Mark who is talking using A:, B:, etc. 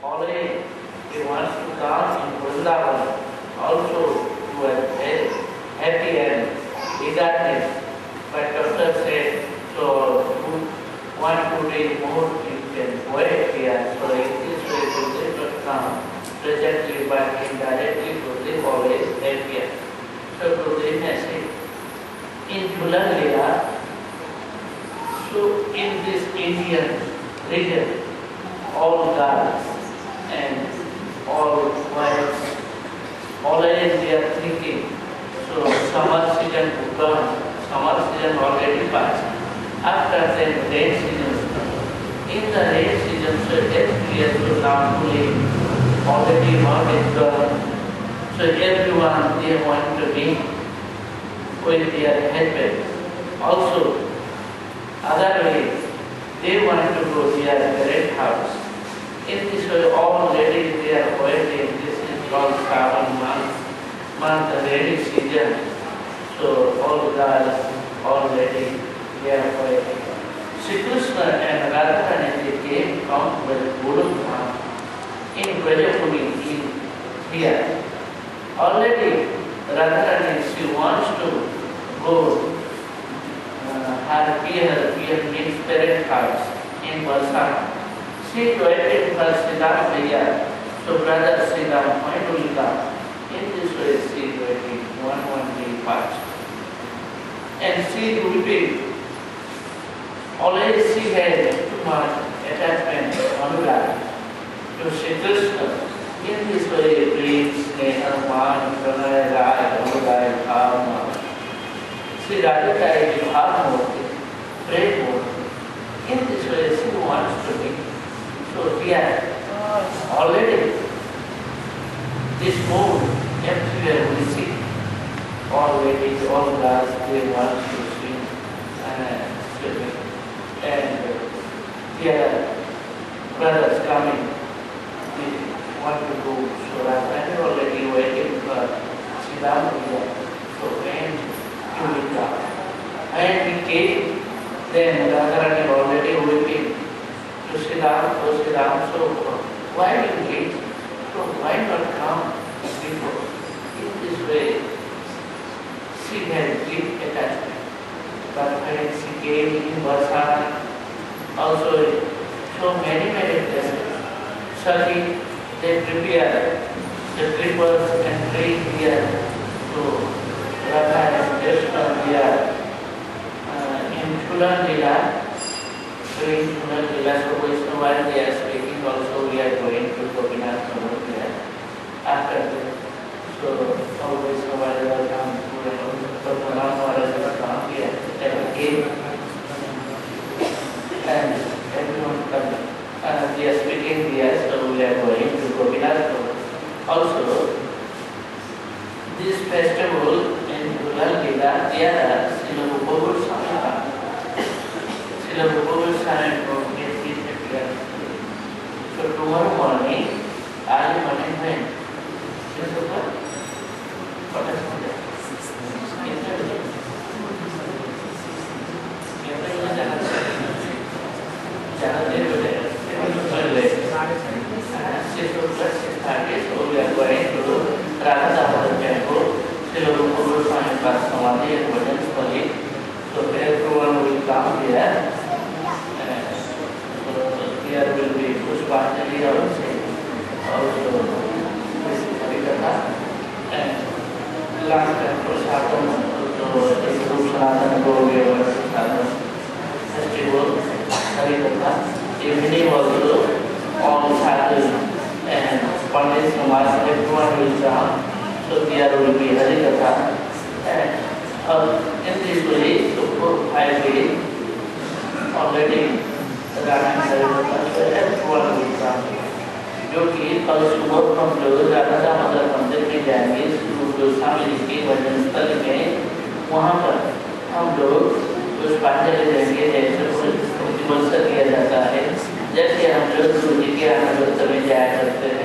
A: Already he wants to come in Vrindavan also to a happy end, regardless. But doctor said, so one two days more you can wait here. So in this way Gurudev will come presently but indirectly Gurudev always appears. So Gurudev has said, in Jhulan Leela, so in this Indian region, all gods and all wives, already they are thinking, so summer season to come, summer season already passed. After then rain season, in the rain season, so every year to now to live, already not is gone. So everyone they want to be with their husband. Also, other way, they want to go to their parent house. In this way, all ladies they are waiting. This is called Shravan month, the rainy season. So all girls, all ladies, they are waiting. Sri Krishna and Radharani they came from Gurudham in Brajapuni in here. Already Radharani she wants to go her peer means parent house in Valsad. She waited for Sridham Bhaiya, so brother Sridham, when will come? In this way she waited, one day passed. And she will be, always she had too much attachment, anurag, to Sri Krishna. In this way, please, Sneha, Man, Pranay, Rai, Anurag, Bhavna. Sri Radhika is Bhavmurti, great Murti. In this way, she wants to be. So here, already, this mood, everywhere we see, all ladies, all girls, they want to swim swimming. And here, brothers coming, they want to go. So Radharani already waiting for Sridham here. So when he will come. And he came, then Radharani already waiting. So Sridham, so why you wait? So why not come before? In this way, she had deep attachment. But when she came in Varsana, also so many places, Sati, they prepare the trippers and train here to Radha and Krishna here in Jhulan Leela. In Jhulan Leela, so Vaishnava while they are speaking, also we are going to Gopinath Samud here. After that, so all Vaishnava will come to Pranam Maharaj will come here and again, and everyone come. They are speaking here, so we are going to Gopinath Samud. Also, this festival in Jhulan Leela, there are Srila Rupa Goswami. Srila Rupa Goswami from here. So tomorrow morning, early morning when? What is it? So we are going to Radha Damodar temple, Srila Rupa Goswami Samadhi and Bhajan Stali. So everyone will come here. So here will be Pushpanjali also Harikatha and last time Prasadam, so this group Sanatana Gaudiya Prasadam festival Harikatha. Evening also all sadhus and Pandit Samaj, everyone will come. So there will be Harikatha. And in this way, so 4-5 days already Ramayana Harikatha, so everyone will come. जो कि कल सुबह हम लोग राधा दामोदर मंदिर में जाएंगे, गोस्वामी जी के भजन स्थल में, वहाँ पर हम लोग पुष्पांजलि देंगे, जैसे प्रतिबंध किया जाता है। जैसे हम लोग गुरु जी के आनंद में जाया करते